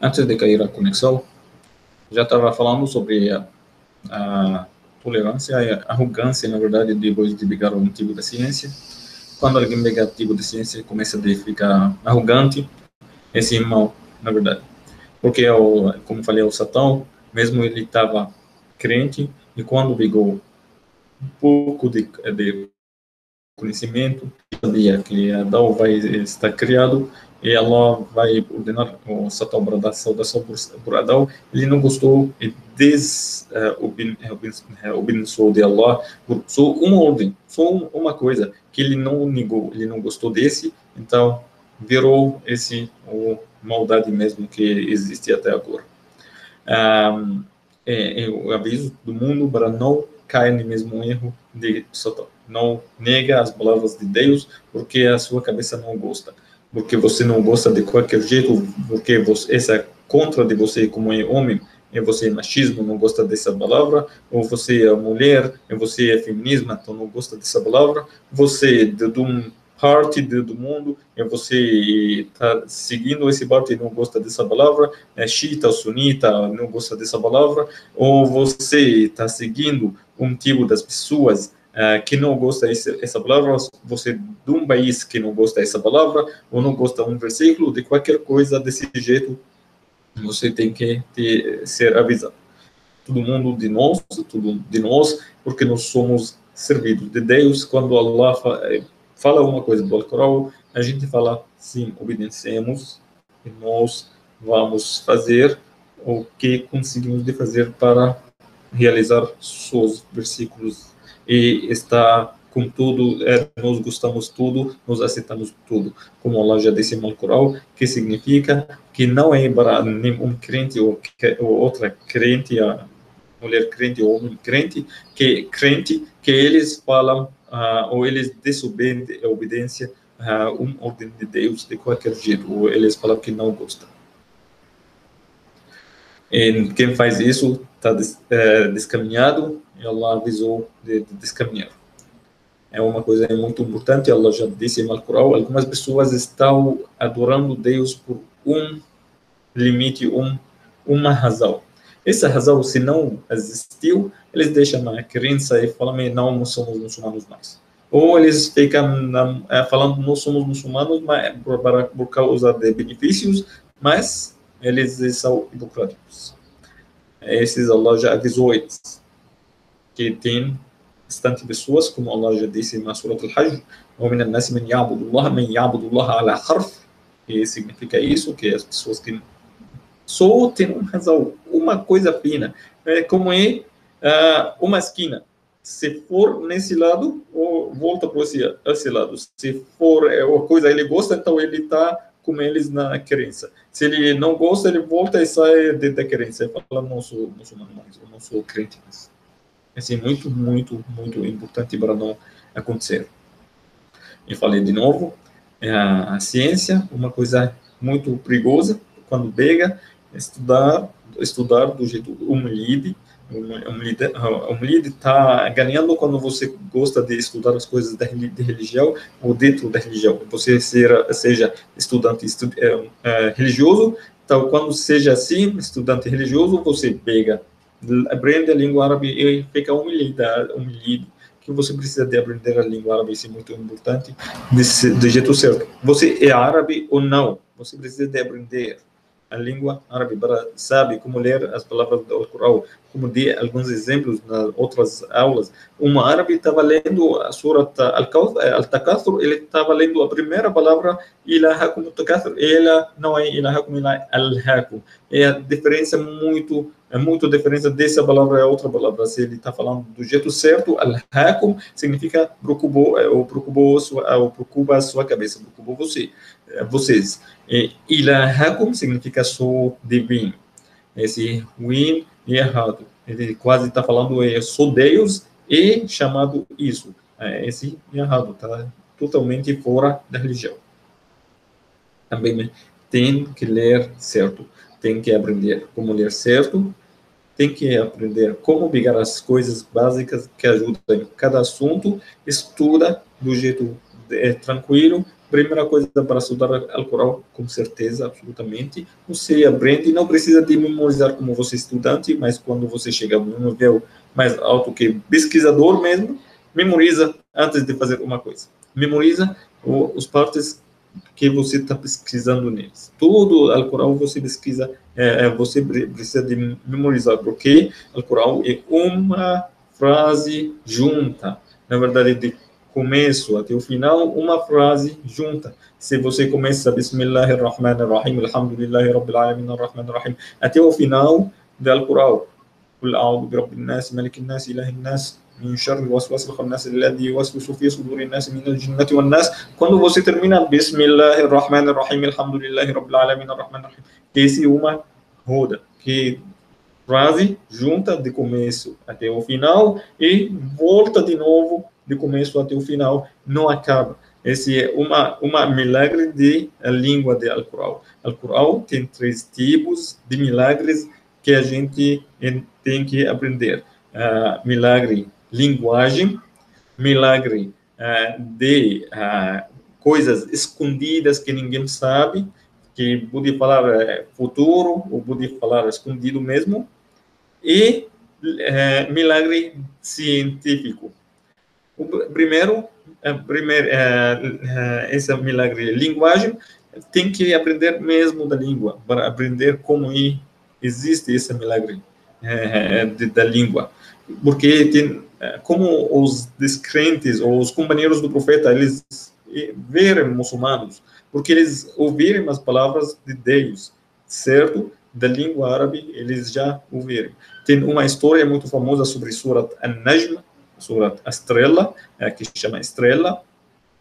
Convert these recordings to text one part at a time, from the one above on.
Antes de cair a conexão, já estava falando sobre a tolerância e a arrogância, na verdade, depois de pegar o motivo da ciência. Quando alguém pega o motivo da ciência, começa a ficar arrogante, esse é mal, na verdade. Porque, como falei, o Satã, mesmo ele estava crente, e quando pegou um pouco de conhecimento, sabia que Adão vai estar criado, e Allah vai ordenar o Satã para dar saudação por Adão. Ele não gostou e desobedeceu de Allah por só uma ordem, só uma coisa, que ele não negou, ele não gostou desse, então virou esse maldade mesmo que existe até agora. Eu aviso do mundo para não cair no mesmo erro de Satã. Não nega as palavras de Deus porque a sua cabeça não gosta, porque você não gosta de qualquer jeito, porque essa é contra de você como é homem, e você é machismo, não gosta dessa palavra, ou você é mulher, e você é feminismo, então não gosta dessa palavra, você de um parte do mundo, e você está seguindo esse parte e não gosta dessa palavra, é xiita ou sunita, não gosta dessa palavra, ou você está seguindo um tipo das pessoas que não gosta dessa palavra, você de um país que não gosta dessa palavra, ou não gosta de um versículo, de qualquer coisa desse jeito, você tem que ser avisado. Todo mundo de nós, tudo de nós, porque nós somos servidos de Deus. Quando Allah fala uma coisa do Alcorão, a gente fala, sim, obedecemos, e nós vamos fazer o que conseguimos de fazer para realizar seus versículos e está com tudo, nós gostamos tudo, nós aceitamos tudo, como Allah já disse no Alcorão, que significa que não é para nenhum crente ou outra crente, a mulher crente ou homem crente, que eles falam ou eles desobedecem a obediência a uma ordem de Deus de qualquer jeito, ou eles falam que não gostam. E quem faz isso está descaminhado, e Allah avisou de descaminhar. É uma coisa muito importante, Allah já disse no Alcorão, algumas pessoas estão adorando Deus por um limite, uma razão. Essa razão, se não existiu, eles deixam a crença e falam, não, não somos muçulmanos mais. Ou eles ficam falando, não somos muçulmanos mas, por causa de benefícios, mas eles são hipocráticos. Esses Allah já avisou eles, que tem bastante pessoas, como Allah já disse na Surah Al-Hajj, وَمِنَ النَّاسِ مَنْ يَعْبُدُ اللَّهَ عَلَى حَرْفٍ, que significa isso, que as pessoas que só tem uma razão, uma coisa fina, como é uma esquina. Se for nesse lado, volta para esse lado. Se for uma coisa ele gosta, então ele está com eles na crença. Se ele não gosta, ele volta e sai da crença. Ele fala, não sou muçulmano mais, eu não sou crente mais. Assim, muito, muito, muito importante para não acontecer. E falei de novo, a ciência, uma coisa muito perigosa, quando pega, estudar do jeito humilde. Humilde está ganhando quando você gosta de estudar as coisas de religião ou dentro da religião. Você seja estudante religioso, então quando seja assim, estudante religioso, você pega, aprende a língua árabe e fica humilde, que você precisa de aprender a língua árabe, isso é muito importante, do jeito certo. Você é árabe ou não, você precisa de aprender a língua árabe para saber como ler as palavras do Alcorão, como dei alguns exemplos nas outras aulas. Um árabe estava lendo a Surat Al-Takathur, ele estava lendo a primeira palavra, Ilahakum Takathur, e ela não é Ilahakum, ela é Al-Hakum. É a diferença muito diferença dessa palavra é outra palavra. Se ele está falando do jeito certo, Al-Hakum significa preocupou a sua cabeça, preocupou vocês. Ilahakum significa sou divino. Esse ruim e errado. Ele quase está falando sou Deus e chamado isso. Esse errado, está totalmente fora da religião. Também tem que ler certo, tem que aprender como ler certo, tem que aprender como pegar as coisas básicas que ajudam em cada assunto, estuda do jeito tranquilo, Primeira coisa para estudar Alcorão, com certeza, absolutamente, você aprende, não precisa de memorizar como você é estudante, mas quando você chega no nível mais alto que pesquisador mesmo, memoriza antes de fazer uma coisa. Memoriza os partes que você está pesquisando neles. Todo o Alcorão você pesquisa, você precisa de memorizar, porque o Alcorão é uma frase junta. Na verdade, de começo até o final, uma frase junta. Se você começa Bismillahirrahmanirrahim, Alhamdulillahi Rabbil Alamin, Ar-Rahmanir-Rahim, até o final do Alcorão, قل أعوذ برب الناس ملك الناس إله الناس من شر الوسواس الخناس الذي يوسوس في صدور الناس من الجنة والناس. Quando você termina Bismillahirrahmanirrahim, Alhamdulillahi Rabbil Alamin, Ar-Rahmanir-Rahim, esse é uma roda, que frase junta de começo até o final e volta de novo de começo até o final, não acaba. Esse é uma milagre de língua de Alcorão. Alcorão tem 3 tipos de milagres que a gente tem que aprender. Milagre linguagem, milagre de coisas escondidas que ninguém sabe, que pode falar futuro ou pode falar escondido mesmo, e milagre científico. O primeiro esse milagre linguagem, tem que aprender mesmo da língua, para aprender como existe esse milagre da língua. Porque tem, como os descrentes, ou os companheiros do profeta, eles viram muçulmanos, porque eles ouviram as palavras de Deus, certo? Da língua árabe, eles já ouviram. Tem uma história muito famosa sobre Surat An-Najm, Surat Estrela, que se chama Estrela.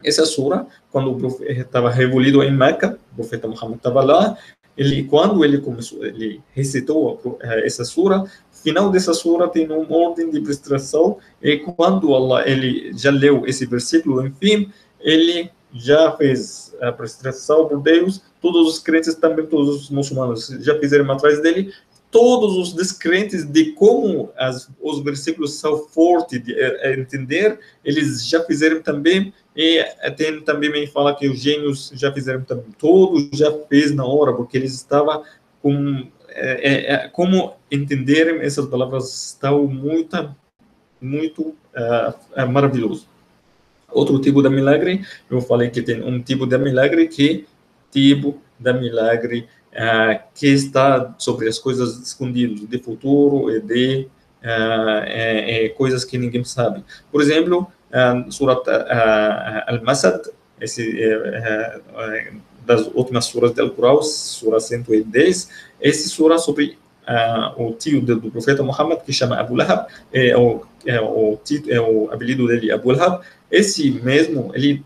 Essa sura, quando o profeta estava revolvido em Meca, o profeta Muhammad estava lá, quando ele começou, ele recitou essa sura, final dessa sura tem uma ordem de prostração, e quando Allah ele já leu esse versículo, enfim, ele já fez a prostração por Deus. Todos os crentes também, todos os muçulmanos já fizeram atrás dele. Todos os descrentes de como os versículos são fortes de entender, eles já fizeram também. E tem também me fala que os gênios já fizeram também. Todos já fez na hora, porque eles estavam com como entenderem essas palavras, estão muito maravilhoso. Outro tipo de milagre, eu falei que tem um tipo de milagre que que está sobre as coisas escondidas, de futuro e de coisas que ninguém sabe. Por exemplo, Surat Al-Masad, das últimas suras do Alcorão, Sura 110, essa sura sobre o tio do profeta Muhammad, que chama Abu Lahab, o apelido dele Abu Lahab. Esse mesmo, ele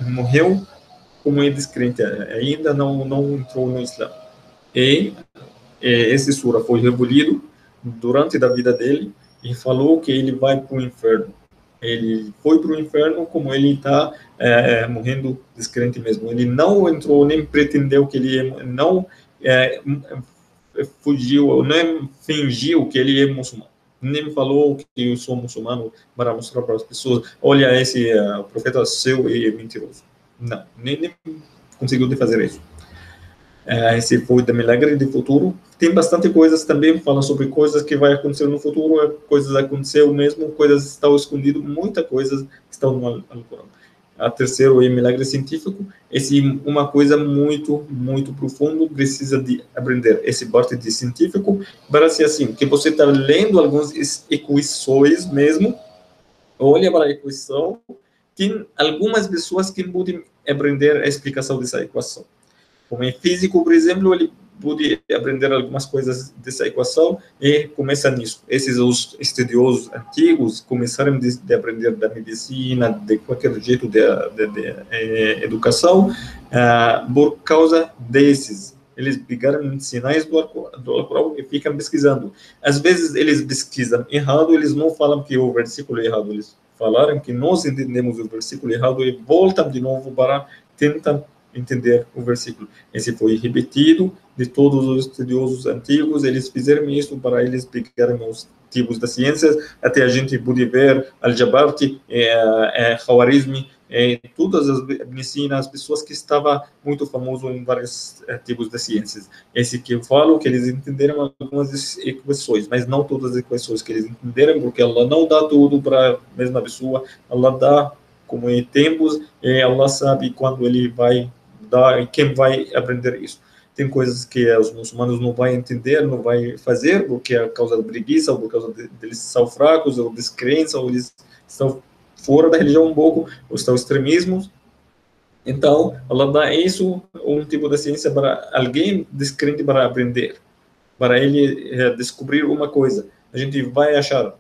morreu como descrente, ainda não entrou no Islã. E esse sura foi revolvido durante a vida dele e falou que ele vai para o inferno. Ele foi para o inferno como ele está morrendo descrente mesmo. Ele não entrou, nem pretendeu que ele não fugiu, nem fingiu que ele é muçulmano. Nem falou que eu sou muçulmano para mostrar para as pessoas, olha, esse profeta seu é mentiroso. Não, nem conseguiu fazer isso. Esse foi do milagre do futuro. Tem bastante coisas também, falam sobre coisas que vai acontecer no futuro, coisas aconteceu mesmo, coisas estão escondidas, muitas coisas estão no Alcorão. A terceiro é milagre científico. Esse é uma coisa muito profunda, precisa de aprender esse parte de científico, para ser assim, que você está lendo algumas equações mesmo, olha para a equação, tem algumas pessoas que podem aprender a explicação dessa equação. Como em físico, por exemplo, ele pode aprender algumas coisas dessa equação e começa nisso. Esses os estudiosos antigos começaram de aprender da medicina, de qualquer jeito de educação, por causa desses. Eles pegaram sinais do Alcorão e ficam pesquisando. Às vezes eles pesquisam errado, eles não falam que o versículo é errado, eles falaram que nós entendemos o versículo errado e voltam de novo para tentar entender o versículo. Esse foi repetido de todos os estudiosos antigos, eles fizeram isso para eles pegarem os tipos da ciência, até a gente pode ver Al-Jabarti, Khawarizmi, todas as medicinas, as pessoas que estavam muito famosas em vários tipos de ciências. Esse que eu falo, que eles entenderam algumas equações, mas não todas as equações que eles entenderam, porque ela não dá tudo para a mesma pessoa, ela dá como em tempos, e Allah sabe quando ele vai dar e quem vai aprender isso. Tem coisas que os muçulmanos não vão entender, não vão fazer, porque é por causa da preguiça, ou por causa de eles são fracos, ou descrença, ou eles estão fora da religião um pouco, ou estão extremismos. Então, Allah dá isso, um tipo de ciência para alguém descrente para aprender, para ele descobrir uma coisa. A gente vai achar,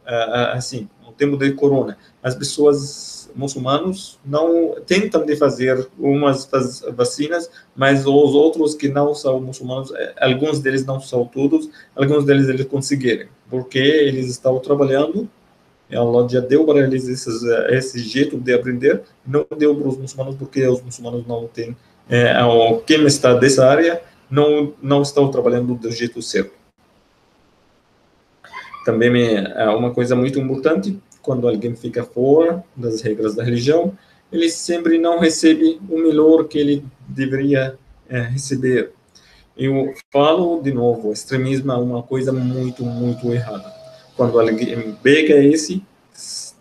assim, no tempo de corona, as pessoas muçulmanos não tentam de fazer umas vacinas, mas os outros que não são muçulmanos, alguns deles não são todos, alguns deles eles conseguiram, porque eles estão trabalhando, Allah já deu para eles esse jeito de aprender, não deu para os muçulmanos, porque os muçulmanos não têm, quem está dessa área não estão trabalhando do jeito certo. Também é uma coisa muito importante, quando alguém fica fora das regras da religião, ele sempre não recebe o melhor que ele deveria receber. Eu falo de novo, o extremismo é uma coisa muito, muito errada. Quando alguém pega esse,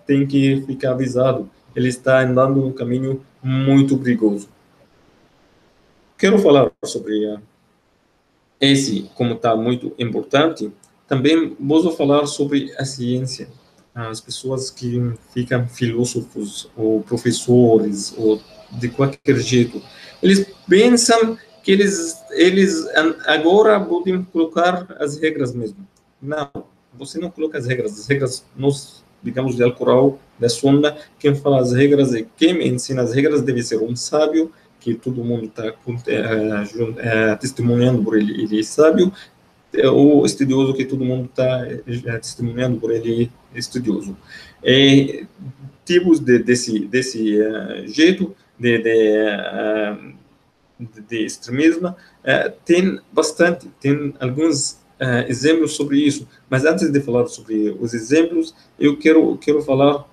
tem que ficar avisado. Ele está andando num caminho muito perigoso. Quero falar sobre esse, como está muito importante. Também vou falar sobre a ciência. As pessoas que ficam filósofos ou professores ou de qualquer jeito, eles pensam que eles agora podem colocar as regras mesmo. Não, você não coloca as regras nós, digamos, de Al-Corão, da Sunna, quem fala as regras e quem ensina as regras deve ser um sábio, que todo mundo está testemunhando por ele é sábio, o estudioso que todo mundo está testemunhando por ele estudioso. Tipos desse jeito de extremismo tem bastante, tem alguns exemplos sobre isso, mas antes de falar sobre os exemplos, eu quero falar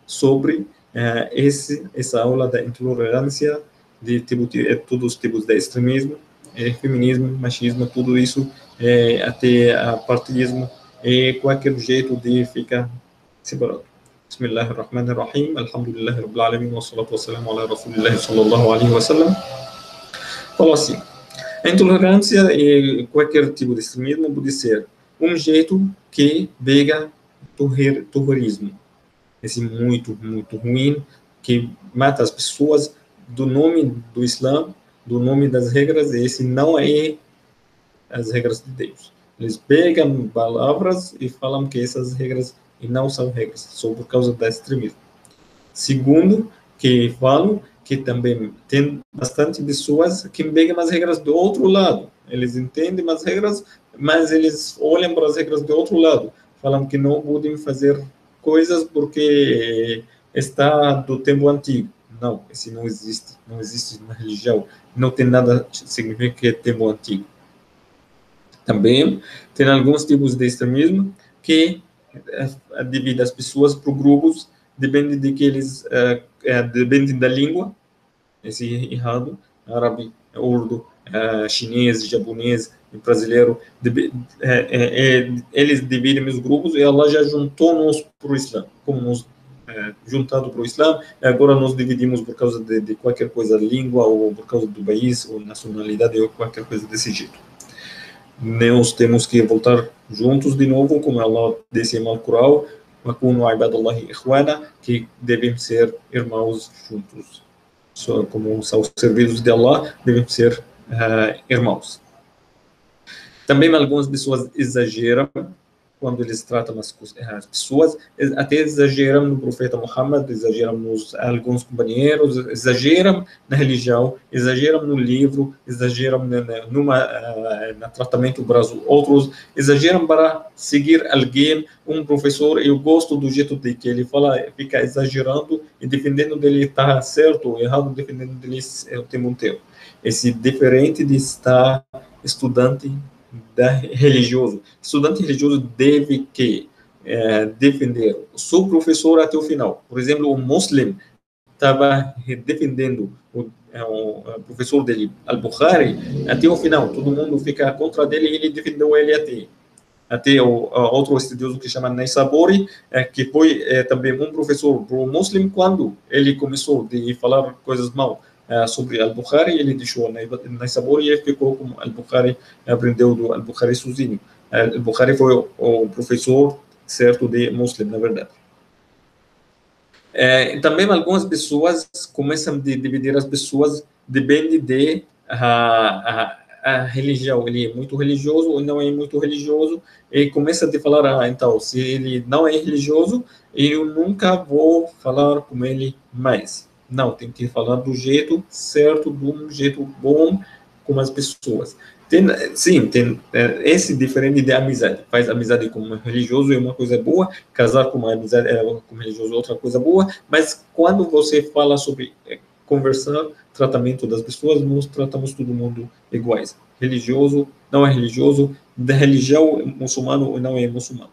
sobre essa aula da intolerância de todos os tipos de extremismo, feminismo, machismo, tudo isso, até partidismo, qualquer jeito de ficar separado. بسم الله الرحمن الرحيم الحمد لله رب العالمين والصلاة والسلام على رسول الله صلى الله عليه وسلم. Fala assim, a intolerância e qualquer tipo de extremismo pode ser um jeito que pega terrorismo, esse muito, muito ruim, que mata as pessoas do nome do Islã, do nome das regras, e esse não é as regras de Deus. Eles pegam palavras e falam que essas regras não são regras, só por causa do extremismo. Segundo, que falam que também tem bastante pessoas que pegam as regras do outro lado. Eles entendem as regras, mas eles olham para as regras do outro lado. Falam que não podem fazer coisas porque está do tempo antigo. Não, isso não existe na religião. Não tem nada que significa que é tempo antigo. Também tem alguns tipos de extremismo que divide as pessoas por grupos, depende de que eles dependem da língua, esse é errado, árabe, urdu, chinês, japonês, brasileiro, eles dividem os grupos e Allah já juntou-nos para o Islã, como nos juntado para o Islã, agora nós dividimos por causa de qualquer coisa, língua, ou por causa do país, ou nacionalidade, ou qualquer coisa desse jeito. Nós temos que voltar juntos de novo, como Allah disse no Alcorão, que devem ser irmãos juntos. Como são os serviços de Allah, devem ser irmãos. Também algumas pessoas exageram quando eles tratam as pessoas, até exageram no profeta Muhammad, exageram nos alguns companheiros, exageram na religião, exageram no livro, exageram no tratamento para os outros, exageram para seguir alguém, um professor. Eu gosto do jeito de que ele fala, fica exagerando e defendendo dele estar certo ou errado, defendendo dele o tempo inteiro. Esse diferente de estar estudante religioso. Estudante religioso deve que defender o seu professor até o final. Por exemplo, o Muslim estava defendendo o professor dele, Al-Bukhari, até o final. Todo mundo fica contra dele e ele defendeu ele até o outro estudioso que chama Naisaburi, que foi também um professor pro muslim. Quando ele começou a falar coisas mal sobre Al-Bukhari, ele deixou Naisaburi e ficou como Al-Bukhari, aprendeu do Al-Bukhari sozinho. Al-Bukhari foi o professor certo de muslim, na verdade. Também algumas pessoas começam a dividir as pessoas, depende de a religião. Ele é muito religioso ou não é muito religioso, e começa a falar, então, se ele não é religioso, eu nunca vou falar com ele mais. Não, tem que falar do jeito certo, de um jeito bom com as pessoas. Tem esse diferente de amizade. Faz amizade com um religioso é uma coisa boa, casar com uma amizade com um religioso é outra coisa boa, mas quando você fala sobre conversar, tratamento das pessoas, nós tratamos todo mundo iguais. Religioso, não é religioso, da religião muçulmano ou não é muçulmano.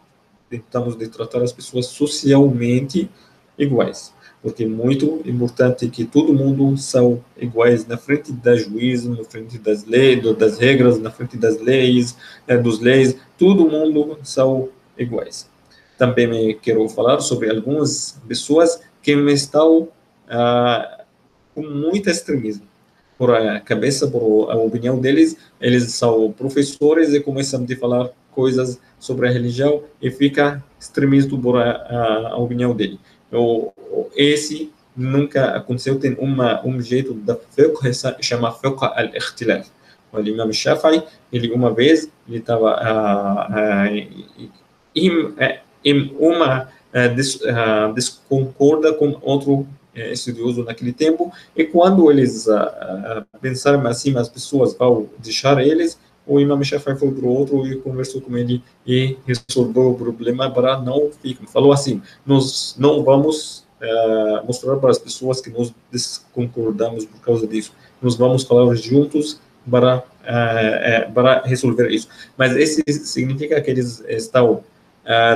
Tentamos de tratar as pessoas socialmente iguais, porque é muito importante que todo mundo são iguais na frente da juíza, na frente das leis, das regras, na frente das leis, dos leis, todo mundo são iguais. Também quero falar sobre algumas pessoas que estão com muito extremismo. Por a cabeça, por a opinião deles, eles são professores e começam a falar coisas sobre a religião e fica extremista por a opinião dele. Esse nunca aconteceu. Tem um jeito da fiqh, chama fiqh al-ikhtilaf. O Imam Shafi'i, ele uma vez, ele estava em uma desconcorda com outro estudioso naquele tempo, e quando eles pensaram assim, as pessoas vão deixar eles, o Imam Shafi'i foi para o outro e conversou com ele e resolveu o problema para não ficar. Falou assim, nós não vamos mostrar para as pessoas que nós desconcordamos por causa disso. Nós vamos falar juntos para resolver isso. Mas isso significa que eles estão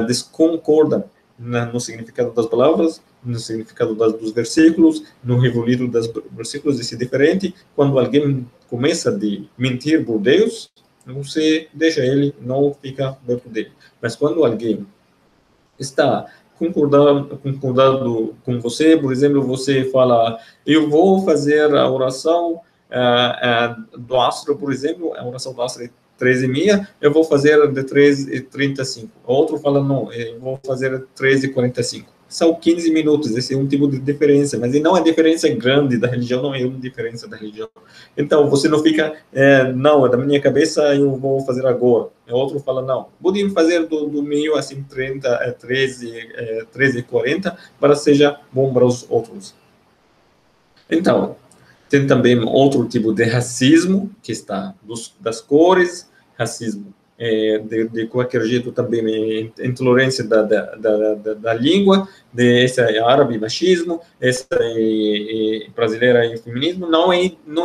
desconcordam no significado das palavras, no significado dos versículos, no revolvido dos versículos. Isso é diferente. Quando alguém começa a mentir por Deus, você deixa ele, não fica perto dele. Mas quando alguém está concordando com você, por exemplo, você fala, eu vou fazer a oração do Asr, por exemplo, a oração do Asr 13h30, eu vou fazer de 13h35. Outro fala, não, eu vou fazer 13h45. São 15 minutos, esse é um tipo de diferença, mas não é diferença grande da religião, não é uma diferença da religião. Então, você não fica, não, da minha cabeça eu vou fazer agora. O outro fala, não, podemos fazer do meio, assim, 13h40, para seja bom para os outros. Então, tem também outro tipo de racismo, que está das cores, racismo de qualquer jeito também, intolerância da língua, esse árabe machismo, essa brasileira e feminismo, não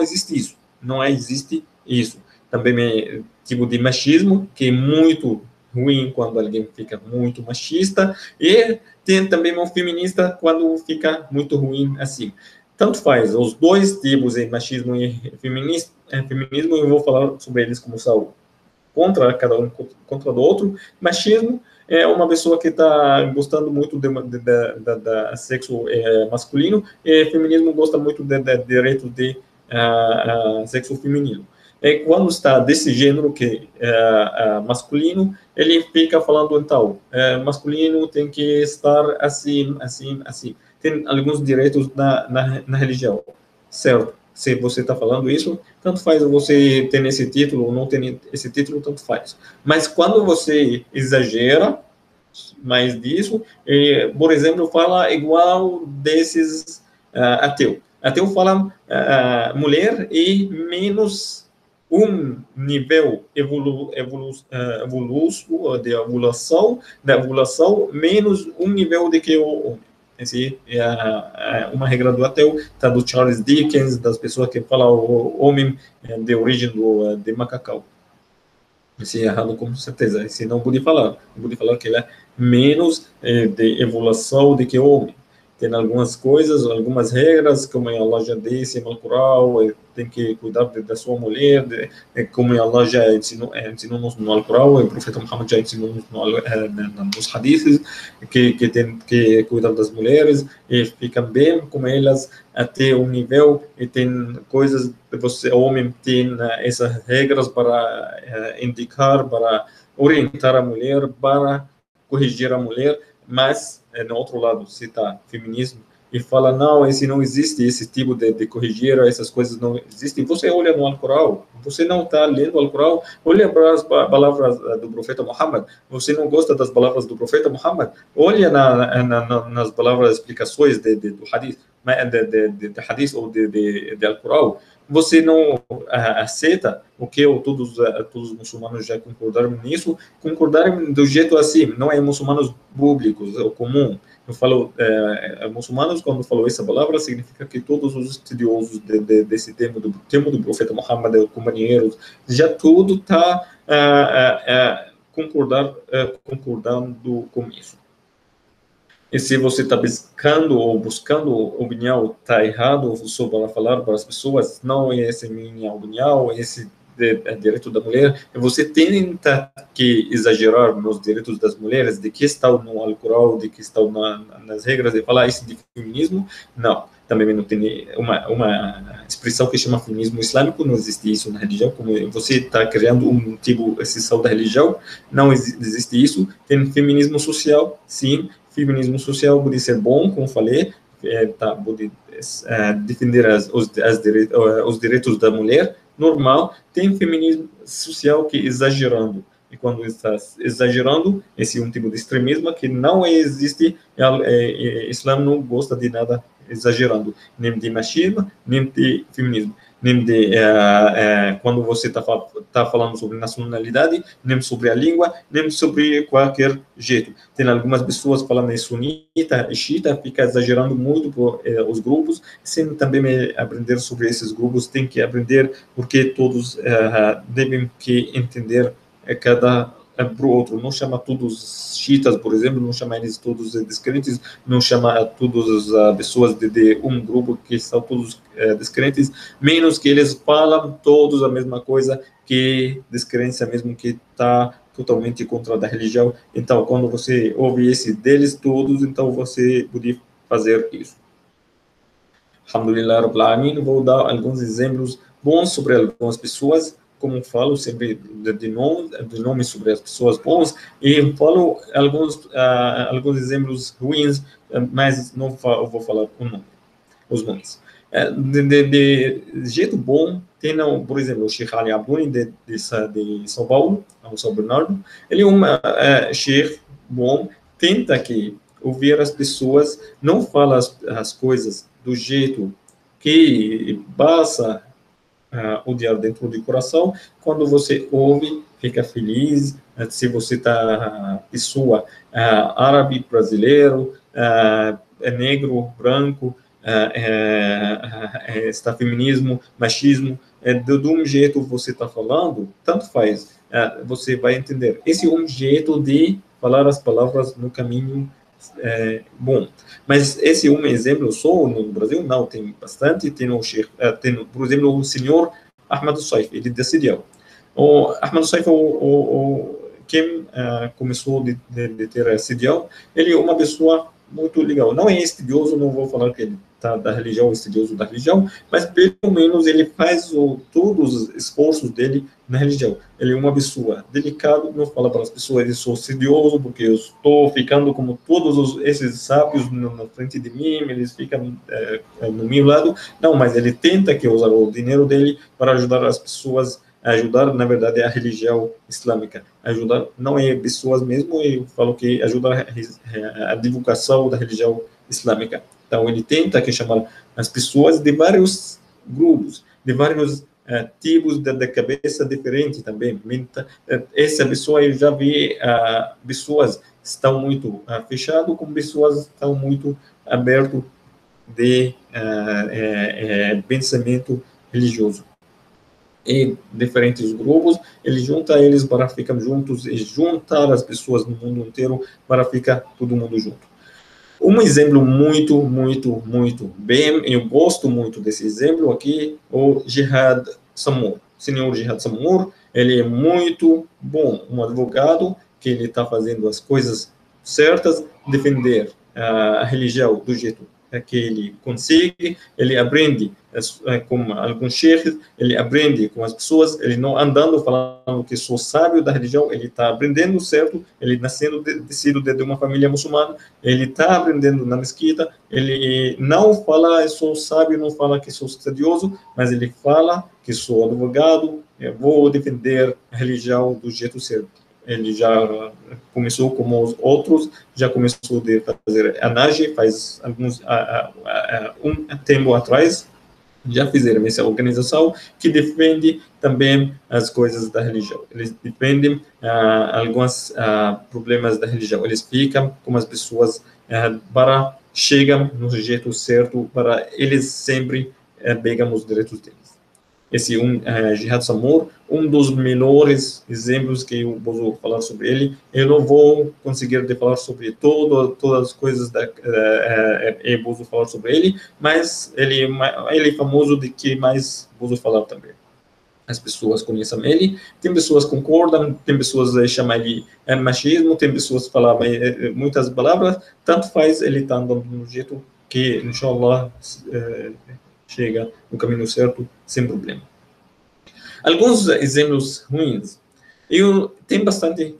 existe isso, não existe isso. Também é tipo de machismo, que é muito ruim quando alguém fica muito machista, e tem também um feminista quando fica muito ruim assim. Tanto faz, os dois tipos de machismo e feminismo, eu vou falar sobre eles como são contra cada um, contra do outro. Machismo é uma pessoa que está gostando muito da sexo masculino, e feminismo gosta muito de direito de sexo feminino. E quando está desse gênero que masculino, ele fica falando, então, masculino tem que estar assim, assim, assim. Tem alguns direitos na religião, certo? Se você está falando isso, tanto faz você ter esse título ou não ter esse título, tanto faz. Mas quando você exagera mais disso, por exemplo, fala igual desses ateu. Ateu fala mulher e menos um nível de evolução, menos um nível de que o homem. Esse é uma regra do ateu, tá, do Charles Dickens, das pessoas que falam o homem de origem de macacão. Esse é errado com certeza, esse não pode falar que ele menos de evolução do que o homem. Tem algumas coisas, algumas regras, como Allah já disse no Alcorão, tem que cuidar da sua mulher, como Allah já ensinou no Alcorão, o profeta Muhammad já ensinou nos hadiths, que tem que cuidar das mulheres e ficar bem com elas até um nível, e tem coisas, o homem tem essas regras para indicar, para orientar a mulher, para corrigir a mulher, mas, no outro lado, cita feminismo e fala, não, esse não existe, esse tipo de corrigir, essas coisas não existem. Você olha no Alcorão, você não está lendo o Alcorão, olha para as palavras do profeta Muhammad, você não gosta das palavras do profeta Muhammad, olha nas palavras, explicações do hadith, de hadith ou de Alcorão, você não aceita o que todos os muçulmanos já concordaram nisso, concordaram do jeito assim, não é muçulmanos públicos, é o comum. Eu falo, muçulmanos, quando falou essa palavra, significa que todos os estudiosos desse tema do profeta Muhammad, companheiros, já tudo está concordando com isso. E se você está buscando opinião, está errado, só para falar para as pessoas, não é essa minha opinião, esse é direito da mulher, e você tenta que exagerar nos direitos das mulheres, de que estão no Alcorão, de que estão nas regras, e falar isso de feminismo, não. Também não tem uma expressão que chama feminismo islâmico, não existe isso na religião, como você está criando um tipo exceção da religião, não existe isso. Tem feminismo social, sim, feminismo social pode ser bom, como falei, pode defender os direitos da mulher, normal. Tem feminismo social que exagerando, e quando está exagerando, esse é um tipo de extremismo que não existe. Islã não gosta de nada exagerando, nem de machismo, nem de feminismo, nem de quando você está falando sobre nacionalidade, nem sobre a língua, nem sobre qualquer jeito. Tem algumas pessoas falando em sunita e xiita, fica exagerando muito por os grupos, sem também aprender sobre esses grupos, tem que aprender porque todos devem que entender cada para o outro, não chama todos xiitas, por exemplo, não chama eles todos descrentes, não chama todas as pessoas de um grupo que são todos descrentes, menos que eles falam todos a mesma coisa, que descrença mesmo, que está totalmente contra a religião. Então, quando você ouve esse deles todos, então você pode fazer isso. Alhamdulillah Rabbil Alamin. Vou dar alguns exemplos bons sobre algumas pessoas, como falo sempre de nome sobre as pessoas boas, e falo alguns exemplos ruins, mas não vou falar os nomes. De jeito bom, tem, por exemplo, o Sheikh Ali Abduni, de São Paulo, São Bernardo. Ele é um Sheikh bom, tenta que ouvir as pessoas, não fala as coisas do jeito que passa odiar dentro do coração. Quando você ouve, fica feliz. Se você está pessoa árabe, brasileiro, é negro, branco, está feminismo, machismo, de um jeito você está falando, tanto faz, você vai entender. Esse é um jeito de falar as palavras no caminho bom. Mas esse é um exemplo só no Brasil? Não, tem bastante. Tem, por exemplo, o senhor Ahmad Saif, ele decidiu. O Ahmad Saif, quem começou de ter esse ideal, ele é uma pessoa muito legal. Não é estudioso, não vou falar que ele está da religião, estudioso da religião, mas pelo menos ele faz todos os esforços dele na religião. Ele é uma pessoa delicada, não fala para as pessoas, eu sou estudioso porque eu estou ficando como todos esses sábios na frente de mim, eles ficam no meu lado. Não, mas ele tenta que usar o dinheiro dele para ajudar as pessoas, ajudar, na verdade, a religião islâmica. Ajudar não é pessoas mesmo, eu falo que ajudar a divulgação da religião islâmica. Então, ele tenta que chamar as pessoas de vários grupos, de vários tipos de cabeça diferente também. Essa pessoa, eu já vi pessoas estão muito fechadas, com pessoas estão muito abertas de pensamento religioso. e diferentes grupos, ele junta eles para ficar juntos e juntar as pessoas no mundo inteiro para ficar todo mundo junto. Um exemplo muito bem, eu gosto muito desse exemplo aqui, o Jihad Samur. O senhor Jihad Samur, ele é muito bom, um advogado que ele está fazendo as coisas certas, defender a religião do jeito que ele consegue, ele aprende com alguns sheikhs, ele aprende com as pessoas, ele não andando falando que sou sábio da religião, ele está aprendendo certo, ele nascendo de uma família muçulmana, ele está aprendendo na mesquita, ele não fala sou sábio, não fala que sou estudioso, mas ele fala que sou advogado, eu vou defender a religião do jeito certo. Ele já começou como os outros, já começou a fazer análise, faz um tempo atrás, já fizeram essa organização que defende também as coisas da religião. Eles defendem alguns problemas da religião. Eles ficam com as pessoas para chegam no jeito certo, para eles sempre pegam os direitos deles. Esse Jihad Samur, um dos melhores exemplos que eu posso falar sobre ele. Eu não vou conseguir falar sobre todas as coisas eu posso falar sobre ele, mas ele é famoso de que mais posso falar também. As pessoas conhecem ele, tem pessoas que concordam, tem pessoas que chamam ele machismo, tem pessoas que falam muitas palavras, tanto faz, ele está andando no jeito que, inshallah, chega no caminho certo, sem problema. Alguns exemplos ruins. Eu tenho bastante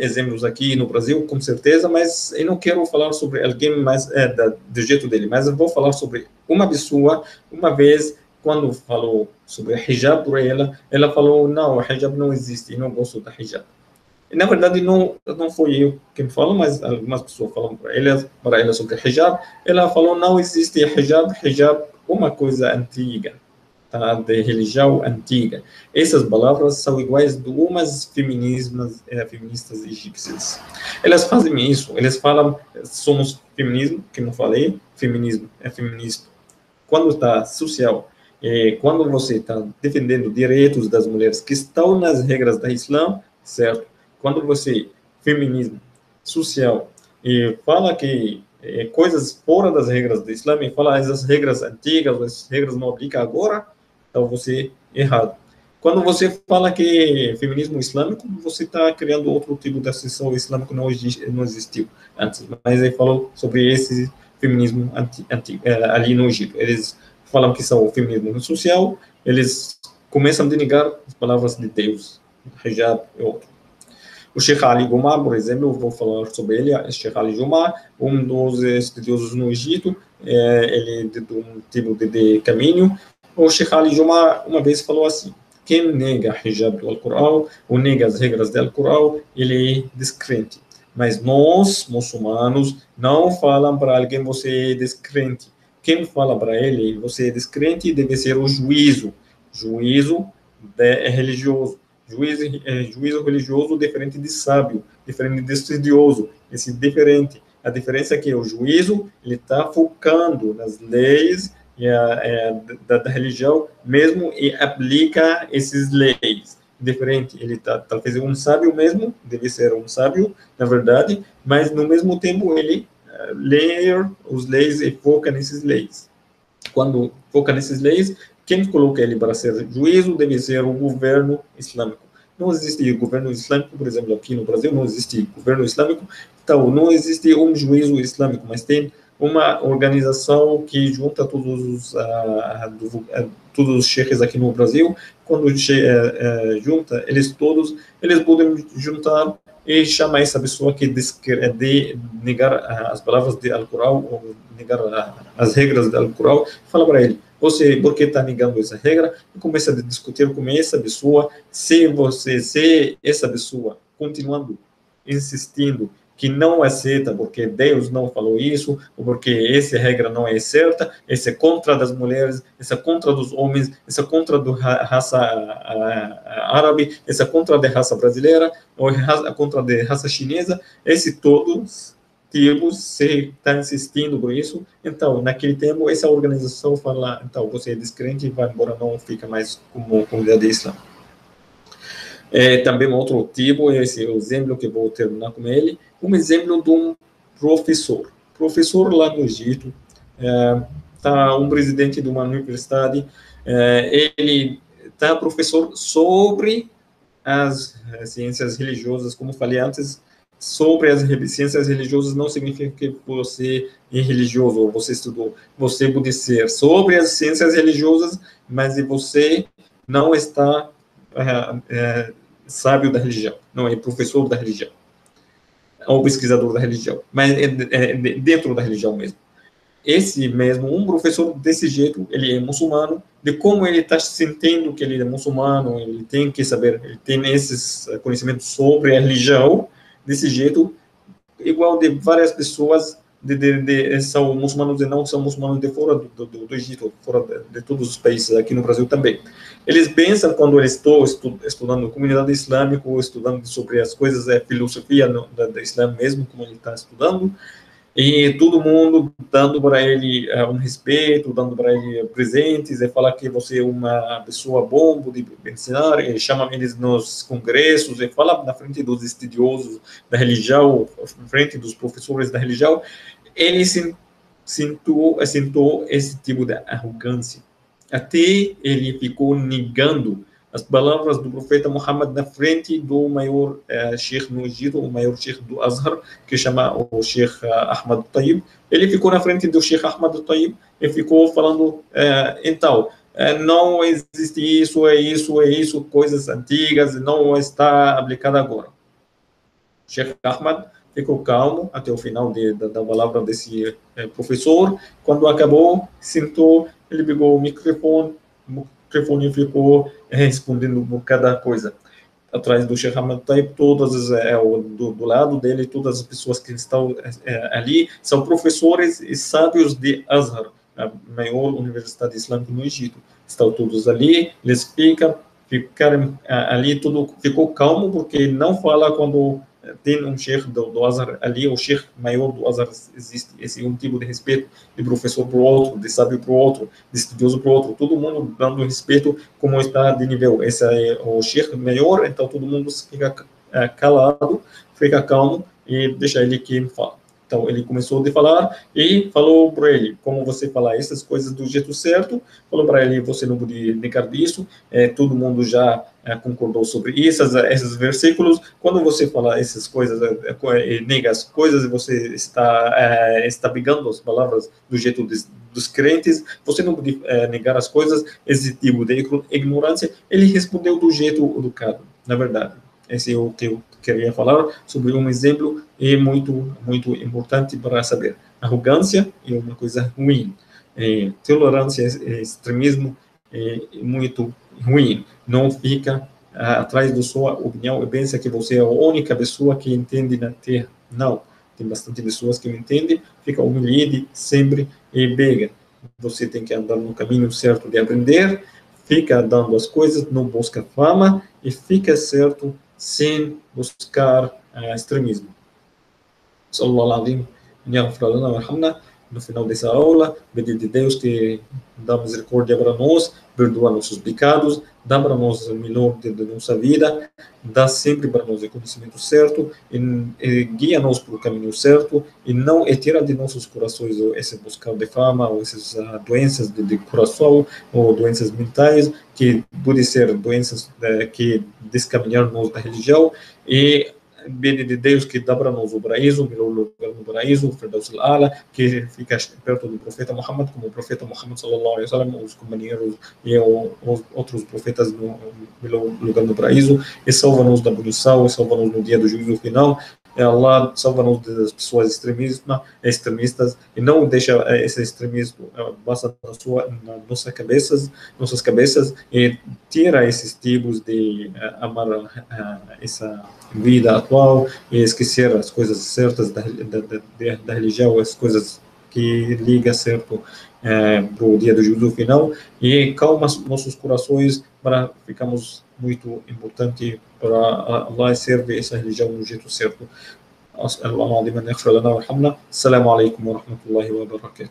exemplos aqui no Brasil, com certeza, mas eu não quero falar sobre alguém mais do jeito dele, mas eu vou falar sobre uma pessoa, uma vez, quando falou sobre hijab para ela falou, não, o hijab não existe, eu não gosto da hijab. E, na verdade, não foi eu quem falou, mas algumas pessoas falam para ela sobre hijab. Ela falou, não existe hijab, uma coisa antiga, tá? De religião antiga. Essas palavras são iguais de umas feministas egípcias. Elas fazem isso, elas falam, somos feminismo, que não falei, feminismo é feminista. Quando está social, quando você está defendendo direitos das mulheres que estão nas regras da Islã, certo? Quando você, feminismo social, fala que coisas fora das regras do Islã, e fala essas regras antigas, as regras não aplicam agora, então você errado. Quando você fala que feminismo islâmico, você está criando outro tipo de associação islâmico não existiu antes. Mas ele falou sobre esse feminismo antigo ali no Egito. Eles falam que são o feminismo social, eles começam a negar as palavras de Deus, hijab e outro. O Sheikh Ali Juma, por exemplo, eu vou falar sobre ele. O Sheikh Ali Juma, um dos estudiosos no Egito, ele de um tipo de caminho. O Sheikh Ali Juma uma vez falou assim: quem nega hijab do Alcorão ou nega as regras do Alcorão, ele é descrente. Mas nós, muçulmanos, não falam para alguém você é descrente. Quem fala para ele você é descrente deve ser o juízo religioso. Juízo religioso diferente de sábio, diferente de estudioso, esse diferente. A diferença é que o juízo ele está focando nas leis da religião mesmo e aplica essas leis. Diferente, ele talvez um sábio mesmo, deve ser um sábio, na verdade, mas no mesmo tempo ele lê as leis e foca nessas leis. Quando foca nessas leis, quem coloca ele para ser juízo deve ser o governo islâmico. Não existe governo islâmico, por exemplo, aqui no Brasil não existe governo islâmico, então não existe um juízo islâmico, mas tem uma organização que junta todos os sheikhs aqui no Brasil. Quando junta eles todos, eles podem juntar e chamar essa pessoa que de negar as palavras de Alcorão, ou negar as regras do Alcorão, fala para ele, você, por que está negando essa regra? E começa a discutir com essa pessoa, se essa pessoa continuando insistindo que não aceita porque Deus não falou isso, ou porque essa regra não é certa, essa é contra das mulheres, essa é contra dos homens, essa é contra da raça árabe, essa é contra da raça brasileira, ou contra da raça chinesa, esse todos tribos se está insistindo por isso, então, naquele tempo, essa organização fala, então, você é descrente e vai embora, não fica mais como comunidade islã. Também outro tipo, esse é o exemplo que vou terminar com ele, um exemplo de um professor. Professor lá no Egito, tá um presidente de uma universidade, ele está professor sobre as ciências religiosas, como falei antes, sobre as ciências religiosas não significa que você é religioso ou você estudou. Você pode ser sobre as ciências religiosas, mas você não está sábio da religião, não é professor da religião, ou pesquisador da religião, mas dentro da religião mesmo. Esse mesmo, um professor desse jeito, ele é muçulmano, de como ele está sentindo que ele é muçulmano, ele tem que saber, ele tem esses conhecimentos sobre a religião, desse jeito, igual de várias pessoas são muçulmanos e não são muçulmanos de fora do Egito, fora de todos os países, aqui no Brasil também. Eles pensam, quando eles estão estudando comunidade islâmica, ou estudando sobre as coisas, filosofia do Islã mesmo, como ele está estudando, e todo mundo dando para ele um respeito, dando para ele presentes, e fala que você é uma pessoa boa de ensinar, e chama eles nos congressos, e fala na frente dos estudiosos da religião, na frente dos professores da religião. Ele sentou esse tipo de arrogância. Até ele ficou negando as palavras do profeta Muhammad na frente do maior sheikh no Egito, o maior sheikh do Azhar, que chama o sheikh Ahmad Tayyib. Ele ficou na frente do sheikh Ahmad Tayyib e ficou falando, então, não existe isso, é isso, coisas antigas, não está aplicado agora. O sheikh Ahmad ficou calmo até o final da palavra desse professor. Quando acabou, sentou, ele pegou o microfone ficou respondendo por cada coisa. Atrás do Sheikh Ahmad Tayyib, do lado dele, todas as pessoas que estão ali são professores e sábios de Azhar, a maior universidade islâmica no Egito. Estão todos ali, eles ficaram ali, tudo ficou calmo, porque não fala quando tem um sheikh do Azhar ali, o sheikh maior do Azhar existe, esse um tipo de respeito de professor para o outro, de sábio para o outro, de estudioso para o outro, todo mundo dando respeito como está de nível. Esse é o sheikh maior, então todo mundo fica calado, fica calmo e deixa ele que fala. Então, ele começou a falar e falou para ele como você falar essas coisas do jeito certo, falou para ele, você não pode negar disso, todo mundo já concordou sobre isso, esses versículos, quando você fala essas coisas, nega as coisas, você está pegando as palavras do jeito dos crentes, você não pode negar as coisas, esse tipo de ignorância. Ele respondeu do jeito educado, na verdade. Esse é o que eu queria falar sobre um exemplo muito importante para saber. Arrogância é uma coisa ruim. Tolerância e extremismo é muito ruim. Não fica atrás da sua opinião e pensa que você é a única pessoa que entende na Terra. Não. Tem bastante pessoas que não entendem, fica humilhado sempre e pega. Você tem que andar no caminho certo de aprender, fica dando as coisas, não busca fama e fica certo sem buscar extremismo. Sallallahu alaihi wa sallam. No final dessa aula, pedir de Deus que dá misericórdia para nós, perdoa nossos pecados, dá para nós o melhor de nossa vida, dá sempre para nós o conhecimento certo, e guia-nos para o caminho certo, e não tira de nossos corações esse buscar de fama, ou essas doenças de coração, ou doenças mentais, que podem ser doenças que descaminhar-nos da religião, e pedir de Deus que dá para nós o paraíso, o melhor lugar no paraíso, o Firdaus al-A'la, que fica perto do profeta Muhammad, como o profeta Muhammad sallallahu alaihi wa sallam, os companheiros e os outros profetas no melhor lugar no paraíso, e salva-nos da punição, e salva-nos no dia do juízo final. Allah salva-nos das pessoas extremistas, e não deixa esse extremismo passar na nossas cabeças, e tira esses tipos de amar essa vida atual e esquecer as coisas certas da religião, as coisas que liga certo para o dia do juízo final, e calma nossos corações para ficarmos muito importante para Allah servir essa religião do jeito certo. أسأل الله العظيم أن يغفر لنا ويرحمنا. السلام عليكم ورحمة الله وبركاته.